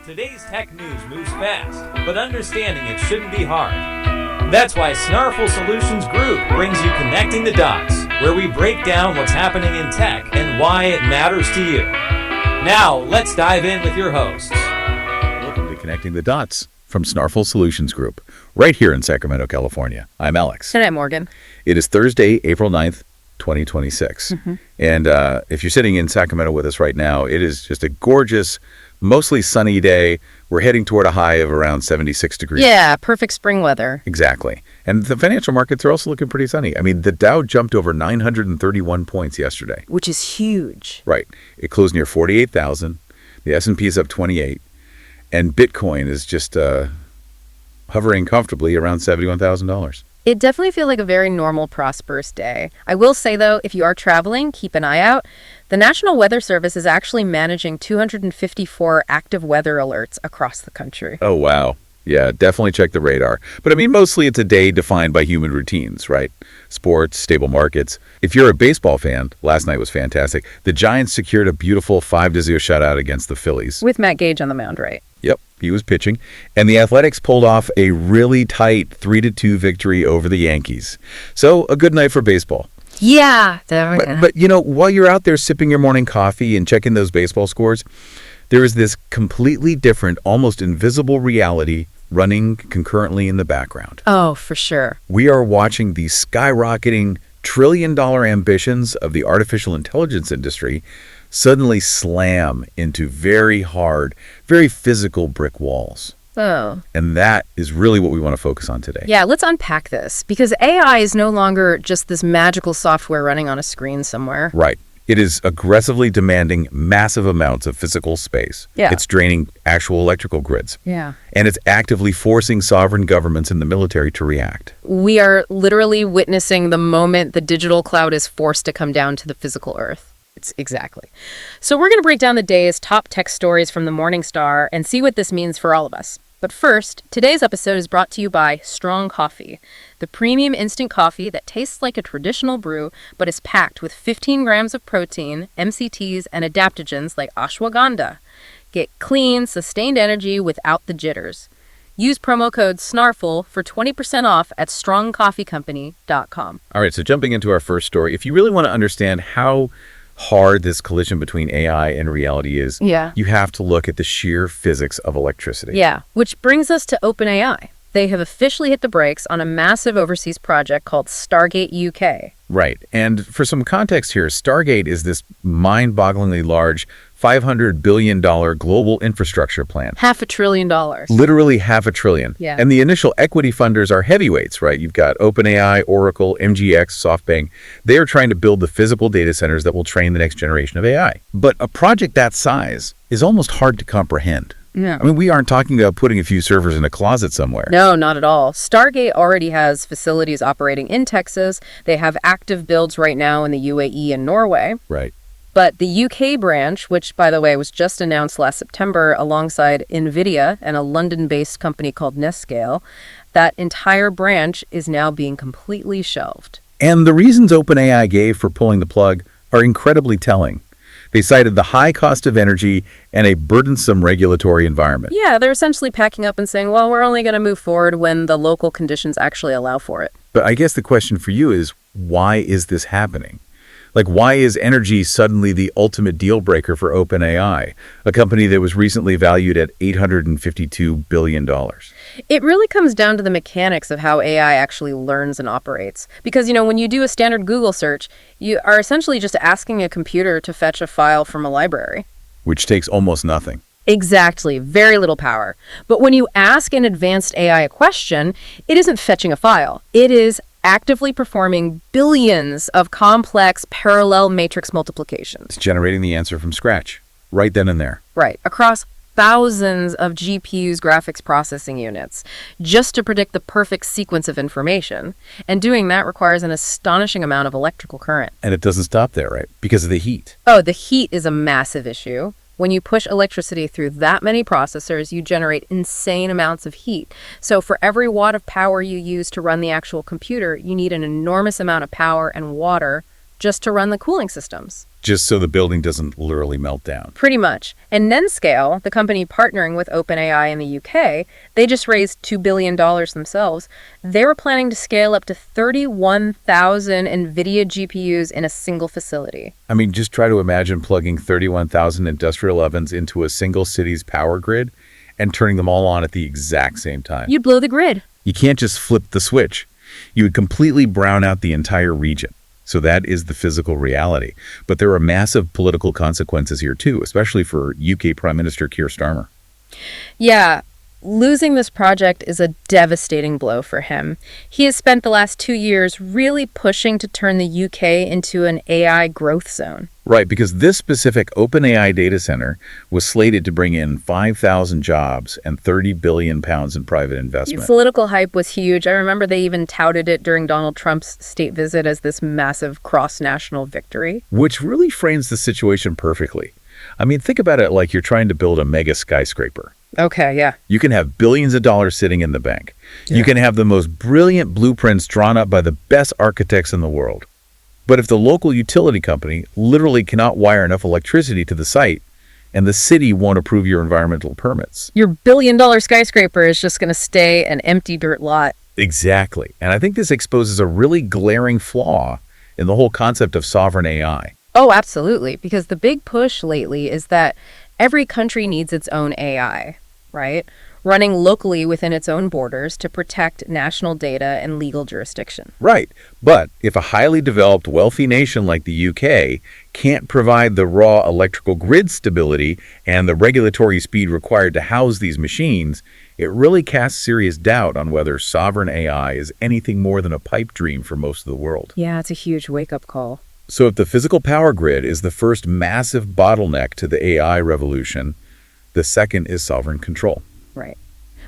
Today's tech news moves fast, but understanding it shouldn't be hard. That's why Snarful Solutions Group brings you Connecting the Dots, where we break down what's happening in tech and why it matters to you. Now, let's dive in with your hosts. Welcome to Connecting the Dots from Snarful Solutions Group, right here in Sacramento, California. I'm Alex. And I'm Morgan. It is Thursday, April 9th, 2026. And if you're sitting in Sacramento with us right now, it is just a gorgeous, mostly sunny day. We're heading toward a high of around 76 degrees. Yeah, perfect spring weather. Exactly. And the financial markets are also looking pretty sunny. I mean, the Dow jumped over 931 points yesterday. Which is huge. Right. It closed near 48,000. The S&P is up 28. And Bitcoin is just hovering comfortably around $71,000. It definitely feels like a very normal, prosperous day. I will say, though, if you are traveling, keep an eye out. The National Weather Service is actually managing 254 active weather alerts across the country. Oh, wow. Yeah, definitely check the radar. But I mean, mostly it's a day defined by human routines, right? Sports, stable markets. If you're a baseball fan, last night was fantastic. The Giants secured a beautiful 5-0 shutout against the Phillies. With Matt Gage on the mound, right? Yep, he was pitching. And the Athletics pulled off a really tight 3-2 victory over the Yankees. So, a good night for baseball. Yeah. But you know, while you're out there sipping your morning coffee and checking those baseball scores, there is this completely different, almost invisible reality running concurrently in the background. Oh, for sure. We are watching the skyrocketing trillion-dollar ambitions of the artificial intelligence industry suddenly slam into very hard, very physical brick walls. Oh. And that is really what we want to focus on today. Yeah, let's unpack this, because AI is no longer just this magical software running on a screen somewhere. Right. It is aggressively demanding massive amounts of physical space. Yeah. It's draining actual electrical grids. Yeah. And it's actively forcing sovereign governments and the military to react. We are literally witnessing the moment the digital cloud is forced to come down to the physical earth. Exactly. So we're going to break down the day's top tech stories from the Morning Star and see what this means for all of us. But first, today's episode is brought to you by Strong Coffee, the premium instant coffee that tastes like a traditional brew, but is packed with 15 grams of protein, MCTs, and adaptogens like ashwagandha. Get clean, sustained energy without the jitters. Use promo code SNARFUL for 20% off at strongcoffeecompany.com. All right, so jumping into our first story, if you really want to understand how hard this collision between AI and reality is, you have to look at the sheer physics of electricity. Yeah, which brings us to OpenAI. They have officially hit the brakes on a massive overseas project called Stargate UK. Right. And for some context here, Stargate is this mind-bogglingly large $500 billion global infrastructure plan. $500 billion. Literally $500 billion. Yeah. And the initial equity funders are heavyweights, right? You've got OpenAI, Oracle, MGX, SoftBank. They are trying to build the physical data centers that will train the next generation of AI. But a project that size is almost hard to comprehend. Yeah. I mean, we aren't talking about putting a few servers in a closet somewhere. No, not at all. Stargate already has facilities operating in Texas. They have active builds right now in the UAE and Norway. Right. But the UK branch, which, by the way, was just announced last September alongside NVIDIA and a London-based company called Nescale, that entire branch is now being completely shelved. And the reasons OpenAI gave for pulling the plug are incredibly telling. They cited the high cost of energy and a burdensome regulatory environment. Yeah, they're essentially packing up and saying, well, we're only going to move forward when the local conditions actually allow for it. But I guess the question for you is, why is this happening? Like, why is energy suddenly the ultimate deal breaker for OpenAI, a company that was recently valued at $852 billion? It really comes down to the mechanics of how AI actually learns and operates. Because, when you do a standard Google search, you are essentially just asking a computer to fetch a file from a library. Which takes almost nothing. Exactly. Very little power. But when you ask an advanced AI a question, it isn't fetching a file. It is actively performing billions of complex parallel matrix multiplications. It's generating the answer from scratch, right then and there. Right. Across thousands of GPU's graphics processing units, just to predict the perfect sequence of information. And doing that requires an astonishing amount of electrical current. And it doesn't stop there, right? Because of the heat. Oh, the heat is a massive issue. When you push electricity through that many processors, you generate insane amounts of heat. So for every watt of power you use to run the actual computer, you need an enormous amount of power and water just to run the cooling systems. just so the building doesn't literally melt down. Pretty much. And Nenscale, the company partnering with OpenAI in the UK, they just raised $2 billion themselves. They were planning to scale up to 31,000 NVIDIA GPUs in a single facility. I mean, just try to imagine plugging 31,000 industrial ovens into a single city's power grid and turning them all on at the exact same time. You'd blow the grid. You can't just flip the switch. You would completely brown out the entire region. So that is the physical reality. But there are massive political consequences here too, especially for UK Prime Minister Keir Starmer. Yeah, losing this project is a devastating blow for him. He has spent the last 2 years really pushing to turn the UK into an AI growth zone. Right, because this specific OpenAI data center was slated to bring in 5,000 jobs and 30 billion pounds in private investment. Political hype was huge. I remember they even touted it during Donald Trump's state visit as this massive cross-national victory. Which really frames the situation perfectly. I mean, think about it like you're trying to build a mega skyscraper. Okay, yeah. You can have billions of dollars sitting in the bank. Yeah. You can have the most brilliant blueprints drawn up by the best architects in the world. But if the local utility company literally cannot wire enough electricity to the site, and the city won't approve your environmental permits, your billion-dollar skyscraper is just going to stay an empty dirt lot. Exactly. And I think this exposes a really glaring flaw in the whole concept of sovereign AI. Oh, absolutely. Because the big push lately is that every country needs its own AI, right? Running locally within its own borders to protect national data and legal jurisdiction. Right. But if a highly developed, wealthy nation like the UK can't provide the raw electrical grid stability and the regulatory speed required to house these machines, it really casts serious doubt on whether sovereign AI is anything more than a pipe dream for most of the world. Yeah, it's a huge wake-up call. So if the physical power grid is the first massive bottleneck to the AI revolution, the second is sovereign control. Right.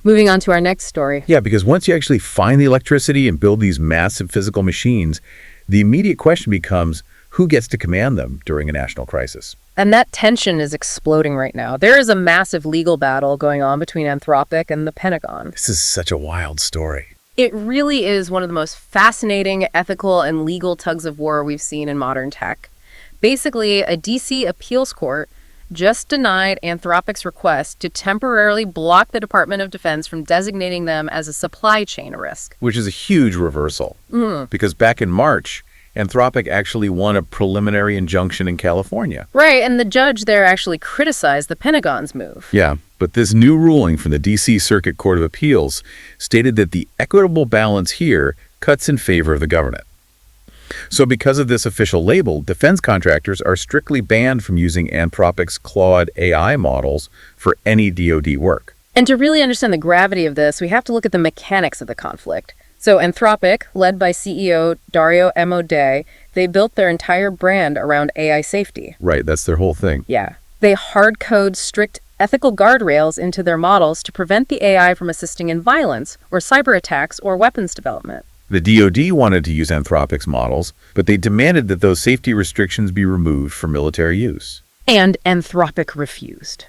Moving on to our next story. Yeah, because once you actually find the electricity and build these massive physical machines, the immediate question becomes, who gets to command them during a national crisis? And that tension is exploding right now. There is a massive legal battle going on between Anthropic and the Pentagon. This is such a wild story. It really is one of the most fascinating ethical and legal tugs of war we've seen in modern tech. Basically, a DC appeals court just denied Anthropic's request to temporarily block the Department of Defense from designating them as a supply chain risk. Which is a huge reversal. Because back in March, Anthropic actually won a preliminary injunction in California. Right, and the judge there actually criticized the Pentagon's move. Yeah, but this new ruling from the D.C. Circuit Court of Appeals stated that the equitable balance here cuts in favor of the government. So because of this official label, defense contractors are strictly banned from using Anthropic's Claude AI models for any DoD work. And to really understand the gravity of this, we have to look at the mechanics of the conflict. So Anthropic, led by CEO Dario Amodei, they built their entire brand around AI safety. Right, that's their whole thing. Yeah. They hard code strict ethical guardrails into their models to prevent the AI from assisting in violence or cyber attacks or weapons development. The DoD wanted to use Anthropic's models, but they demanded that those safety restrictions be removed for military use. And Anthropic refused.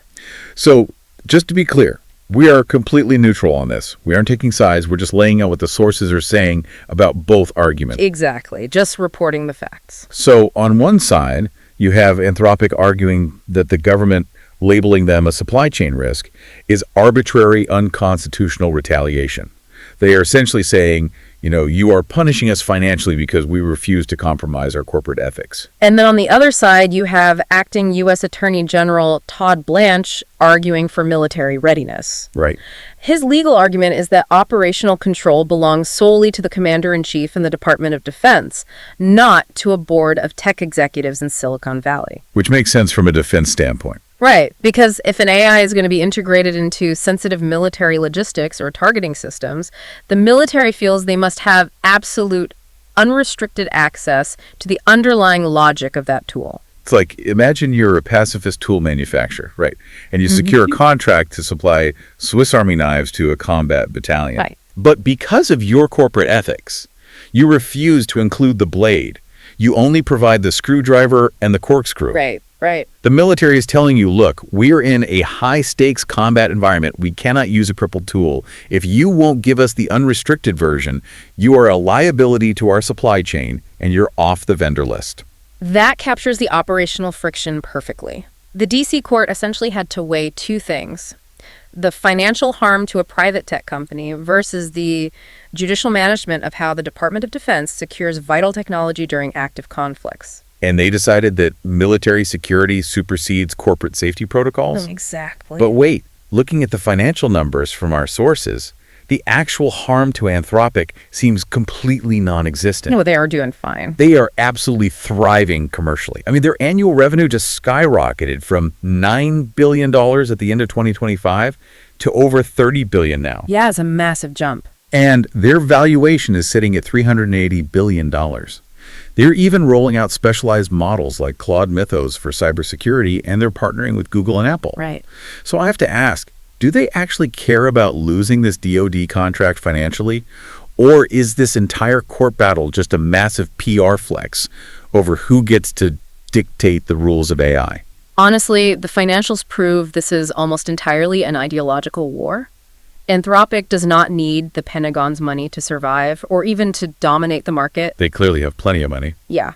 So, just to be clear, we are completely neutral on this. We aren't taking sides. We're just laying out what the sources are saying about both arguments. Exactly. Just reporting the facts. So, on one side, you have Anthropic arguing that the government labeling them a supply chain risk is arbitrary, unconstitutional retaliation. They are essentially saying, you are punishing us financially because we refuse to compromise our corporate ethics. And then on the other side, you have acting U.S. Attorney General Todd Blanche arguing for military readiness. Right. His legal argument is that operational control belongs solely to the commander-in-chief in the Department of Defense, not to a board of tech executives in Silicon Valley. Which makes sense from a defense standpoint. Right, because if an AI is going to be integrated into sensitive military logistics or targeting systems, the military feels they must have absolute, unrestricted access to the underlying logic of that tool. It's like, imagine you're a pacifist tool manufacturer, right? And you secure a contract to supply Swiss Army knives to a combat battalion. Right. But because of your corporate ethics, you refuse to include the blade. You only provide the screwdriver and the corkscrew. Right. The military is telling you, look, we're in a high-stakes combat environment. We cannot use a crippled tool. If you won't give us the unrestricted version, you are a liability to our supply chain, and you're off the vendor list. That captures the operational friction perfectly. The DC court essentially had to weigh two things: the financial harm to a private tech company versus the judicial management of how the Department of Defense secures vital technology during active conflicts. And they decided that military security supersedes corporate safety protocols? Exactly. But wait, looking at the financial numbers from our sources, the actual harm to Anthropic seems completely non-existent. No, they are doing fine. They are absolutely thriving commercially. I mean, their annual revenue just skyrocketed from $9 billion at the end of 2025 to over $30 billion now. Yeah, it's a massive jump. And their valuation is sitting at $380 billion. They're even rolling out specialized models like Claude Mythos for cybersecurity, and they're partnering with Google and Apple. Right. So I have to ask, do they actually care about losing this DoD contract financially? Or is this entire court battle just a massive PR flex over who gets to dictate the rules of AI? Honestly, the financials prove this is almost entirely an ideological war. Anthropic does not need the Pentagon's money to survive or even to dominate the market. They clearly have plenty of money. Yeah.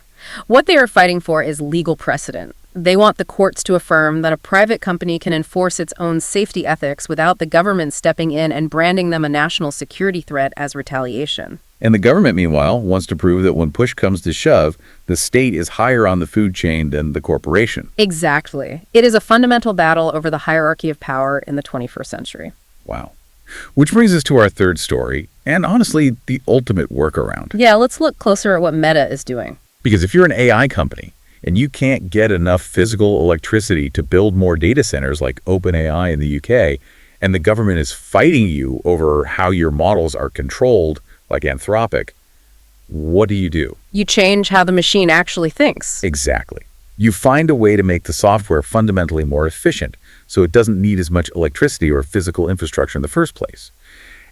What they are fighting for is legal precedent. They want the courts to affirm that a private company can enforce its own safety ethics without the government stepping in and branding them a national security threat as retaliation. And the government, meanwhile, wants to prove that when push comes to shove, the state is higher on the food chain than the corporation. Exactly. It is a fundamental battle over the hierarchy of power in the 21st century. Wow. Which brings us to our third story, and honestly, the ultimate workaround. Yeah, let's look closer at what Meta is doing. Because if you're an AI company and you can't get enough physical electricity to build more data centers like OpenAI in the UK, and the government is fighting you over how your models are controlled, like Anthropic, what do? You change how the machine actually thinks. Exactly. You find a way to make the software fundamentally more efficient, so it doesn't need as much electricity or physical infrastructure in the first place.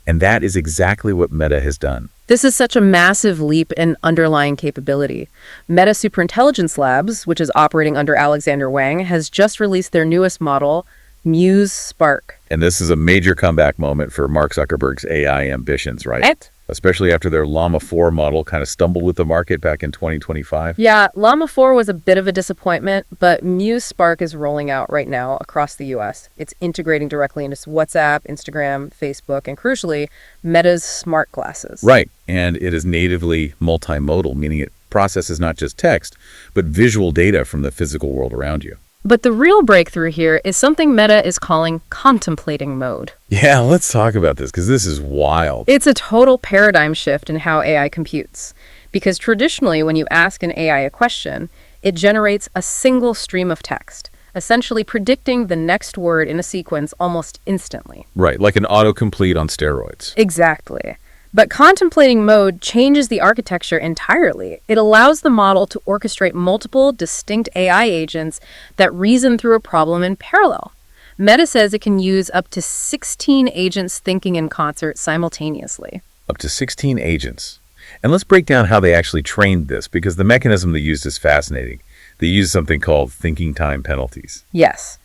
And that is exactly what Meta has done. This is such a massive leap in underlying capability. Meta Superintelligence Labs, which is operating under Alexander Wang, has just released their newest model, Muse Spark. And this is a major comeback moment for Mark Zuckerberg's AI ambitions, right? Especially after their Llama 4 model kind of stumbled with the market back in 2025. Yeah, Llama 4 was a bit of a disappointment, but Muse Spark is rolling out right now across the US. It's integrating directly into WhatsApp, Instagram, Facebook, and crucially, Meta's smart glasses. Right, and it is natively multimodal, meaning it processes not just text, but visual data from the physical world around you. But the real breakthrough here is something Meta is calling contemplating mode. Yeah, let's talk about this, because this is wild. It's a total paradigm shift in how AI computes. Because traditionally, when you ask an AI a question, it generates a single stream of text, essentially predicting the next word in a sequence almost instantly. Right, like an autocomplete on steroids. Exactly. But contemplating mode changes the architecture entirely. It allows the model to orchestrate multiple distinct AI agents that reason through a problem in parallel. Meta says it can use up to 16 agents thinking in concert simultaneously. Up to 16 agents. And let's break down how they actually trained this, because the mechanism they used is fascinating. They used something called thinking time penalties. Yes.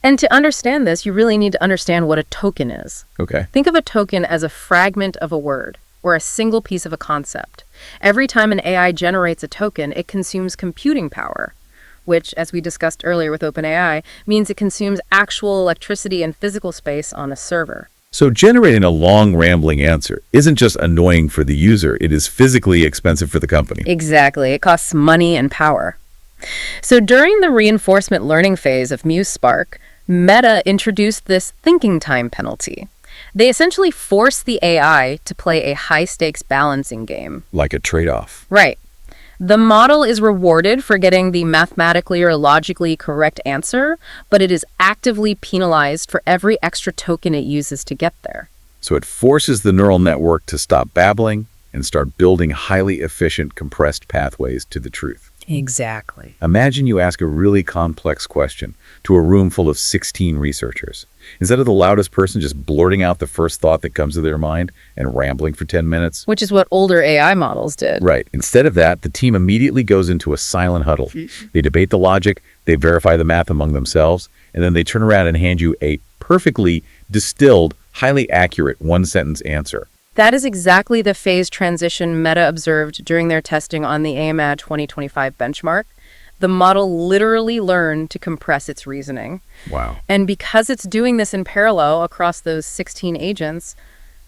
And to understand this, you really need to understand what a token is. Okay. Think of a token as a fragment of a word or a single piece of a concept. Every time an AI generates a token, it consumes computing power, which, as we discussed earlier with OpenAI, means it consumes actual electricity and physical space on a server. So generating a long, rambling answer isn't just annoying for the user, it is physically expensive for the company. Exactly. It costs money and power. So during the reinforcement learning phase of Muse Spark, Meta introduced this thinking time penalty. They essentially force the AI to play a high-stakes balancing game. Like a trade-off. Right. The model is rewarded for getting the mathematically or logically correct answer, but it is actively penalized for every extra token it uses to get there. So it forces the neural network to stop babbling and start building highly efficient, compressed pathways to the truth. Exactly. Imagine you ask a really complex question to a room full of 16 researchers. Instead of the loudest person just blurting out the first thought that comes to their mind and rambling for 10 minutes. Which is what older AI models did. Right. Instead of that, the team immediately goes into a silent huddle. They debate the logic, they verify the math among themselves, and then they turn around and hand you a perfectly distilled, highly accurate one-sentence answer. That is exactly the phase transition Meta observed during their testing on the AMAD 2025 benchmark. the model literally learned to compress its reasoning. Wow. And because it's doing this in parallel across those 16 agents,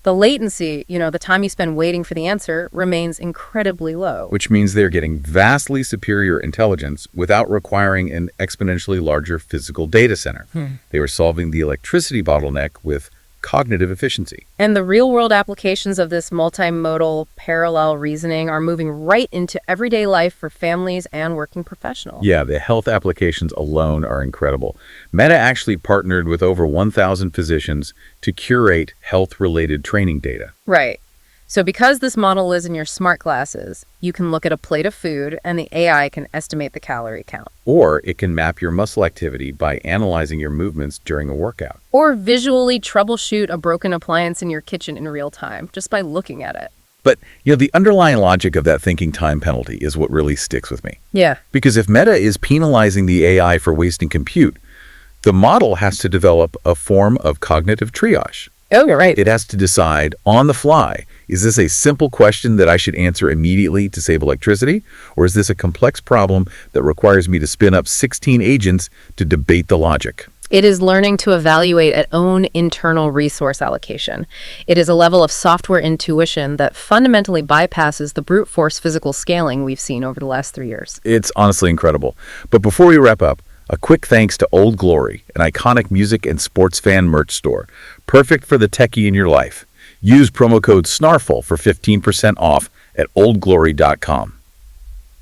the latency, the time you spend waiting for the answer, remains incredibly low. Which means they're getting vastly superior intelligence without requiring an exponentially larger physical data center. They were solving the electricity bottleneck with cognitive efficiency. And the real-world applications of this multimodal parallel reasoning are moving right into everyday life for families and working professionals. Yeah, the health applications alone are incredible. Meta actually partnered with over 1,000 physicians to curate health-related training data. Right. So because this model is in your smart glasses, you can look at a plate of food and the AI can estimate the calorie count. Or it can map your muscle activity by analyzing your movements during a workout. Or visually troubleshoot a broken appliance in your kitchen in real time, just by looking at it. But, the underlying logic of that thinking time penalty is what really sticks with me. Yeah. Because if Meta is penalizing the AI for wasting compute, the model has to develop a form of cognitive triage. Oh, you're right. It has to decide on the fly, is this a simple question that I should answer immediately to save electricity? Or is this a complex problem that requires me to spin up 16 agents to debate the logic? It is learning to evaluate its own internal resource allocation. It is a level of software intuition that fundamentally bypasses the brute force physical scaling we've seen over the last 3 years. It's honestly incredible. But before we wrap up, a quick thanks to Old Glory, an iconic music and sports fan merch store. Perfect for the techie in your life. Use promo code SNARFL for 15% off at oldglory.com.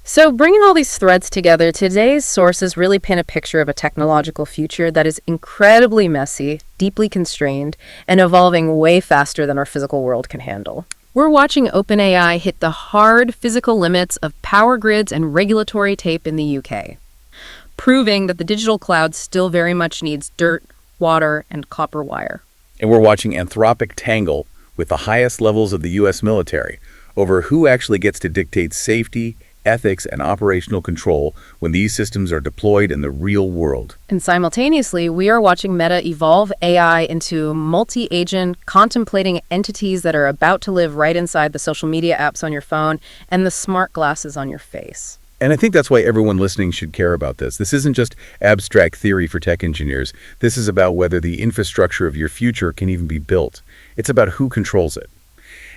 So bringing all these threads together, today's sources really paint a picture of a technological future that is incredibly messy, deeply constrained, and evolving way faster than our physical world can handle. We're watching OpenAI hit the hard physical limits of power grids and regulatory tape in the UK, proving that the digital cloud still very much needs dirt, water, and copper wire. And we're watching Anthropic tangle with the highest levels of the U.S. military over who actually gets to dictate safety, ethics, and operational control when these systems are deployed in the real world. And simultaneously, we are watching Meta evolve AI into multi-agent, contemplating entities that are about to live right inside the social media apps on your phone and the smart glasses on your face. And I think that's why everyone listening should care about this. This isn't just abstract theory for tech engineers. This is about whether the infrastructure of your future can even be built. It's about who controls it.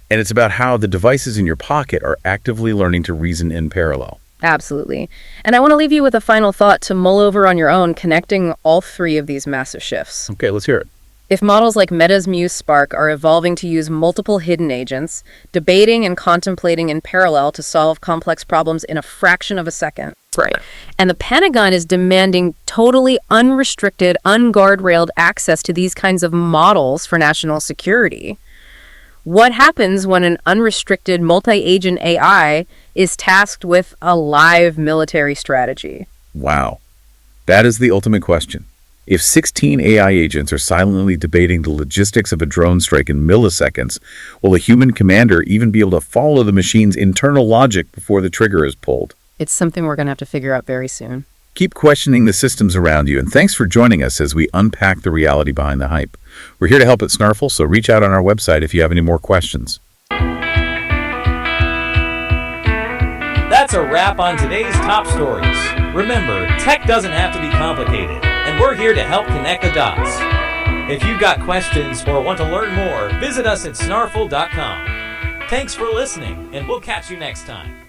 And it's about how the devices in your pocket are actively learning to reason in parallel. Absolutely. And I want to leave you with a final thought to mull over on your own, connecting all three of these massive shifts. Okay, let's hear it. If models like Meta's Muse Spark are evolving to use multiple hidden agents, debating and contemplating in parallel to solve complex problems in a fraction of a second. Right. And the Pentagon is demanding totally unrestricted, unguardrailed access to these kinds of models for national security. What happens when an unrestricted multi-agent AI is tasked with a live military strategy? Wow. That is the ultimate question. If 16 AI agents are silently debating the logistics of a drone strike in milliseconds, will a human commander even be able to follow the machine's internal logic before the trigger is pulled? It's something we're going to have to figure out very soon. Keep questioning the systems around you, and thanks for joining us as we unpack the reality behind the hype. We're here to help at Snarfle, so reach out on our website if you have any more questions. That's a wrap on today's top stories. Remember, tech doesn't have to be complicated, and we're here to help connect the dots. If you've got questions or want to learn more, visit us at snarfle.com. Thanks for listening, and we'll catch you next time.